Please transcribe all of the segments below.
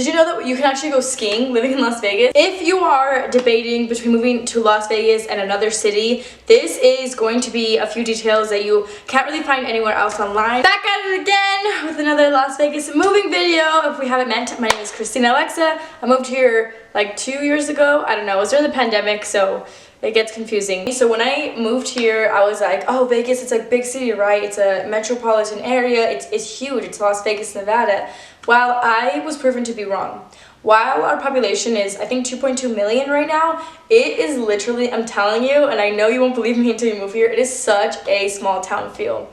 you know that you can actually go skiing living in Las Vegas? If you are debating between moving to Las Vegas and another city, this is going to be a few details that you can't really find anywhere else online. Back at it again with another Las Vegas moving video. If we haven't met, my name is Christina Alexa. I moved here like 2 years ago. I don't know, it was during the pandemic, so it gets confusing. So when I moved here, I was like, oh, Vegas, it's like big city, right? It's a metropolitan area. It's huge. It's Las Vegas, Nevada. Well, I was proven to be wrong. While our population is, I think, 2.2 million right now, it is literally, I'm telling you, and I know you won't believe me until you move here, it is such a small town feel.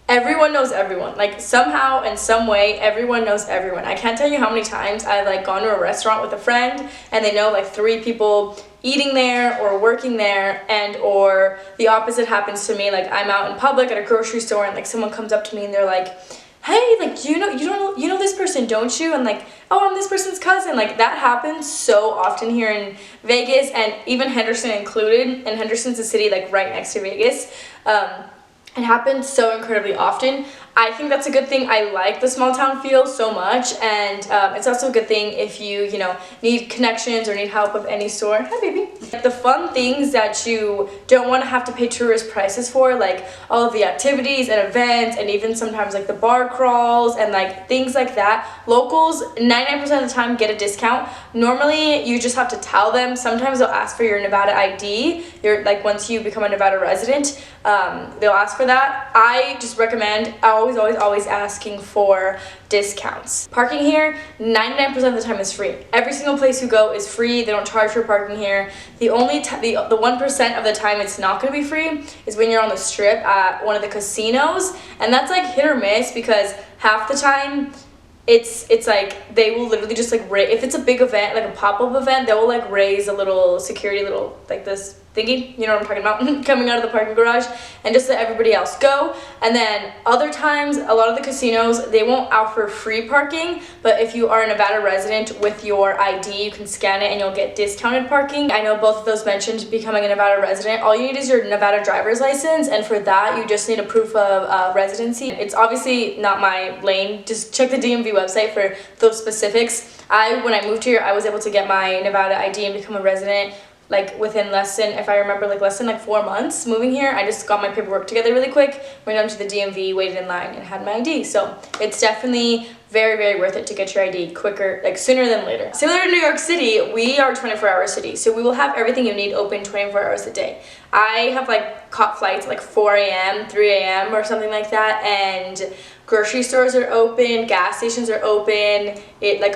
Everyone knows everyone. Like, somehow and some way, everyone knows everyone. I can't tell you how many times I've like gone to a restaurant with a friend and they know like 3 people eating there or working there, and or the opposite happens to me. Like, I'm out in public at a grocery store and like someone comes up to me and they're like, hey, like, you know this person, don't you? And like, oh, I'm this person's cousin. Like, that happens so often here in Vegas, and even Henderson included, and Henderson's a city like right next to Vegas. It happens so incredibly often. I think that's a good thing. I like the small town feel so much, and it's also a good thing if you need connections or need help of any sort. Hi, baby. The fun things that you don't want to have to pay tourist prices for, like all of the activities and events, and even sometimes like the bar crawls and like things like that. Locals 99% of the time get a discount. Normally you just have to tell them. Sometimes they'll ask for your Nevada ID. Once you become a Nevada resident, they'll ask for that. I just recommend always asking for discounts. Parking here 99% of the time is free. Every single place you go is free. They don't charge for parking here. The only the 1% of the time it's not going to be free is when you're on the strip at one of the casinos, and that's like hit or miss, because half the time it's like they will literally just like if it's a big event, like a pop-up event, they will like raise a little security, like this thingy, you know what I'm talking about, coming out of the parking garage, and just let everybody else go. And then other times, a lot of the casinos, they won't offer free parking, but if you are a Nevada resident with your ID, you can scan it and you'll get discounted parking. I know both of those mentioned becoming a Nevada resident. All you need is your Nevada driver's license, and for that you just need a proof of residency. It's obviously not my lane. Just check the DMV website for those specifics. When I moved here, I was able to get my Nevada ID and become a resident like within less than 4 months moving here. I just got my paperwork together really quick, went down to the DMV, waited in line, and had my ID. So it's definitely very, very worth it to get your ID quicker, like sooner than later. Similar to New York City, we are a 24-hour city, so we will have everything you need open 24 hours a day. I have like caught flights like 4 a.m., 3 a.m. or something like that, and grocery stores are open, gas stations are open,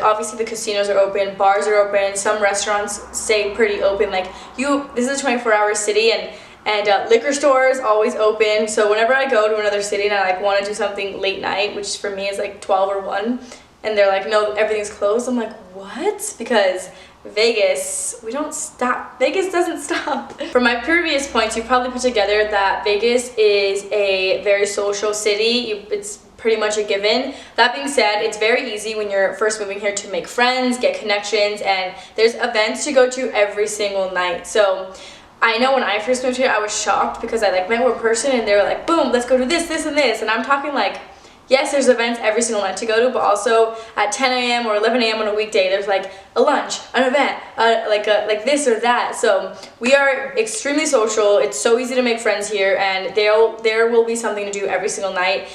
obviously the casinos are open, bars are open, some restaurants stay pretty open. This is a 24-hour city, and liquor stores always open. So whenever I go to another city and I want to do something late night, which for me is like 12 or 1, and they're like, no, everything's closed, I'm like, what? Because Vegas, we don't stop. Vegas doesn't stop. From my previous points, you probably put together that Vegas is a very social city. It's pretty much a given. That being said, it's very easy when you're first moving here to make friends, get connections, and there's events to go to every single night. So I know when I first moved here, I was shocked because I met one person and they were like, boom, let's go to this, this, and this. And I'm talking like, yes, there's events every single night to go to, but also at 10 a.m. or 11 a.m. on a weekday, there's like a lunch, an event, like this or that. So we are extremely social. It's so easy to make friends here, and there will be something to do every single night.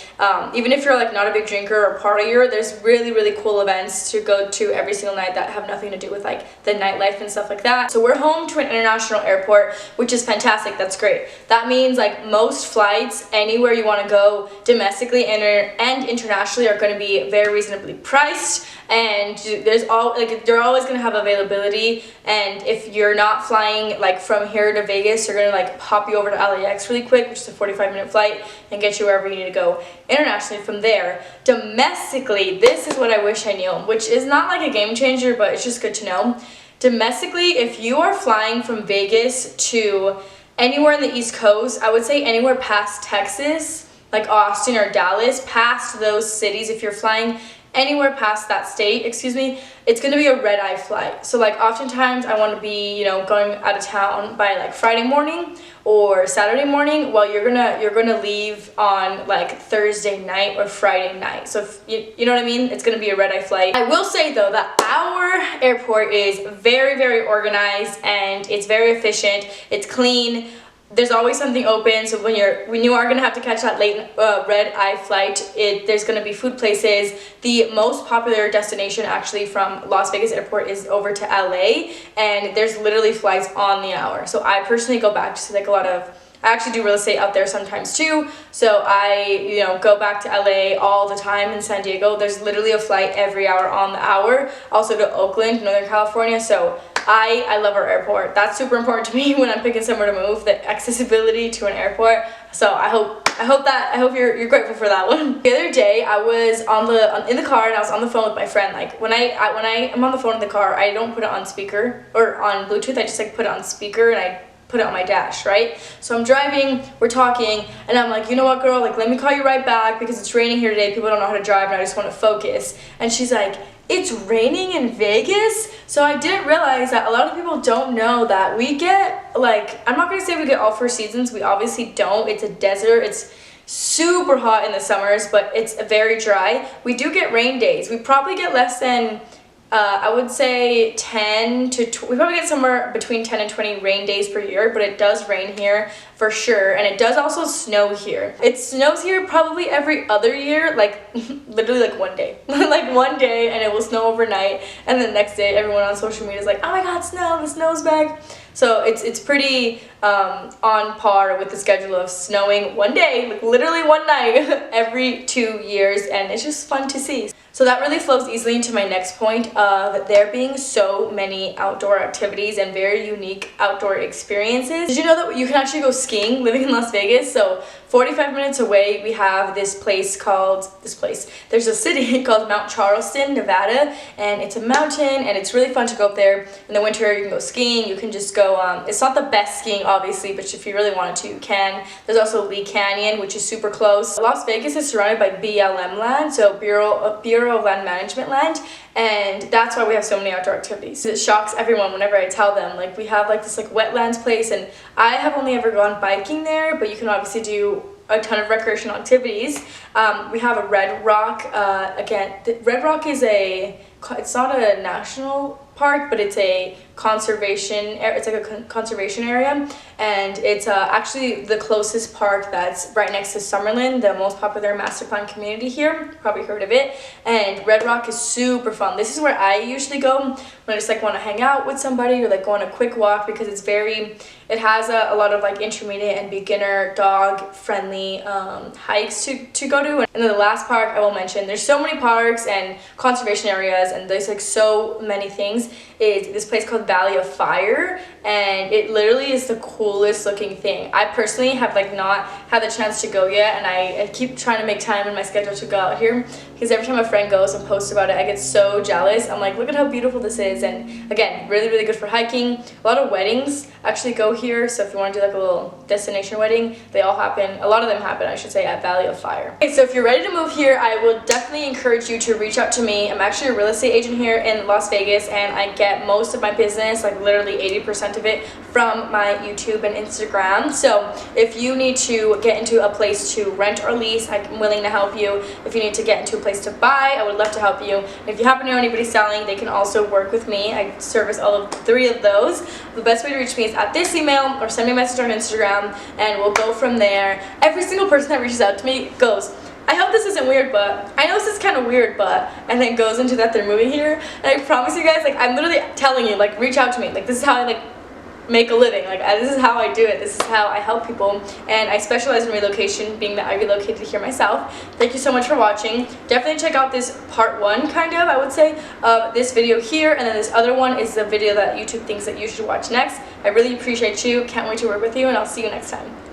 Even if you're like not a big drinker or partier, there's really, really cool events to go to every single night that have nothing to do with like the nightlife and stuff like that. So we're home to an international airport, which is fantastic. That's great. That means like most flights anywhere you want to go domestically and internationally are going to be very reasonably priced, and they're always going to have availability. And if you're not flying like from here to Vegas, you're going to like pop you over to LAX really quick, which is a 45-minute flight, and get you wherever you need to go. Internationally from there, domestically, this is what I wish I knew, which is not like a game changer, but it's just good to know. Domestically, if you are flying from Vegas to anywhere in the East Coast, I would say anywhere past Texas, like Austin or Dallas, past those cities, if you're flying anywhere past that state, excuse me, it's going to be a red-eye flight. So like oftentimes I want to be, you know, going out of town by like Friday morning or Saturday morning. Well, you're gonna leave on like Thursday night or Friday night. So if you know what I mean, it's gonna be a red-eye flight. I will say though that our airport is very, very organized and it's very efficient. It's clean. There's always something open, so when you are gonna have to catch that late red-eye flight, there's gonna be food places. The most popular destination actually from Las Vegas Airport is over to LA, and there's literally flights on the hour. So I personally go back to like I actually do real estate out there sometimes too, so I, you know, go back to LA all the time. In San Diego, there's literally a flight every hour on the hour. Also to Oakland, Northern California. So I love our airport. That's super important to me when I'm picking somewhere to move, the accessibility to an airport. So I hope you're grateful for that one. The other day I was in the car and I was on the phone with my friend. Like when I am on the phone in the car, I don't put it on speaker or on Bluetooth. I just like put it on speaker and I put it on my dash, right? So I'm driving, we're talking, and I'm like, you know what, girl, like let me call you right back because it's raining here today. People don't know how to drive and I just want to focus. And she's like, it's raining in Vegas? So I didn't realize that a lot of people don't know that we get, like, I'm not gonna say we get all 4 seasons. We obviously don't. It's a desert. It's super hot in the summers, but it's very dry. We do get rain days. We probably get less than I would say 10 to we probably get somewhere between 10 and 20 rain days per year, but it does rain here for sure, and it does also snow here. It snows here probably every other year, like literally like one day. Like one day and it will snow overnight, and the next day everyone on social media is like, oh my god, snow, the snow's back. So it's pretty on par with the schedule of snowing one day, like literally one night every 2 years, and it's just fun to see. So that really flows easily into my next point of there being so many outdoor activities and very unique outdoor experiences. Did you know that you can actually go skiing living in Las Vegas? So 45 minutes away, we have there's a city called Mount Charleston, Nevada, and it's a mountain, and it's really fun to go up there. In the winter, you can go skiing. You can just go, it's not the best skiing, obviously, but if you really wanted to, you can. There's also Lee Canyon, which is super close. Las Vegas is surrounded by BLM land, so Bureau of Land Management land, and that's why we have so many outdoor activities. It shocks everyone whenever I tell them, like, we have like this like wetlands place, and I have only ever gone biking there, but you can obviously do a ton of recreational activities. We have a Red Rock. Again, Red Rock is it's not a national park, but it's a conservation. It's like a conservation area, and it's actually the closest park that's right next to Summerlin, the most popular master plan community here. Probably heard of it. And Red Rock is super fun. This is where I usually go when I just like want to hang out with somebody or like go on a quick walk, because it has a lot of like intermediate and beginner dog friendly hikes to go to. And then the last park I will mention, there's so many parks and conservation areas, and there's like so many things, is this place called Valley of Fire, and it literally is the coolest looking thing. I personally have like not had the chance to go yet, and I keep trying to make time in my schedule to go out here, because every time a friend goes and posts about it, I get so jealous. I'm like, look at how beautiful this is. And again, really, really good for hiking. A lot of weddings actually go here, so if you want to do like a little destination wedding, a lot of them happen, I should say, at Valley of Fire. Okay, so if you're ready to move here, I will definitely encourage you to reach out to me. I'm actually a real estate agent here in Las Vegas, and I get most of my business, like literally 80% of it, from my YouTube and Instagram. So if you need to get into a place to rent or lease, I'm willing to help you. If you need to get into a place to buy, I would love to help you. And if you happen to know anybody selling, they can also work with me. I service all of 3 of those. The best way to reach me is at this email or send me a message on Instagram, and we'll go from there. Every single person that reaches out to me goes, I hope this isn't weird, but I know this is kind of weird, but, and then goes into that they're moving here. And I promise you guys, like, I'm literally telling you, like, reach out to me. Like, this is how I like make a living. Like, this is how I do it. This is how I help people, and I specialize in relocation, being that I relocated here myself. Thank you so much for watching. Definitely check out this part 1, kind of, I would say, of this video here, and then this other one is the video that YouTube thinks that you should watch next. I really appreciate you. Can't wait to work with you, and I'll see you next time.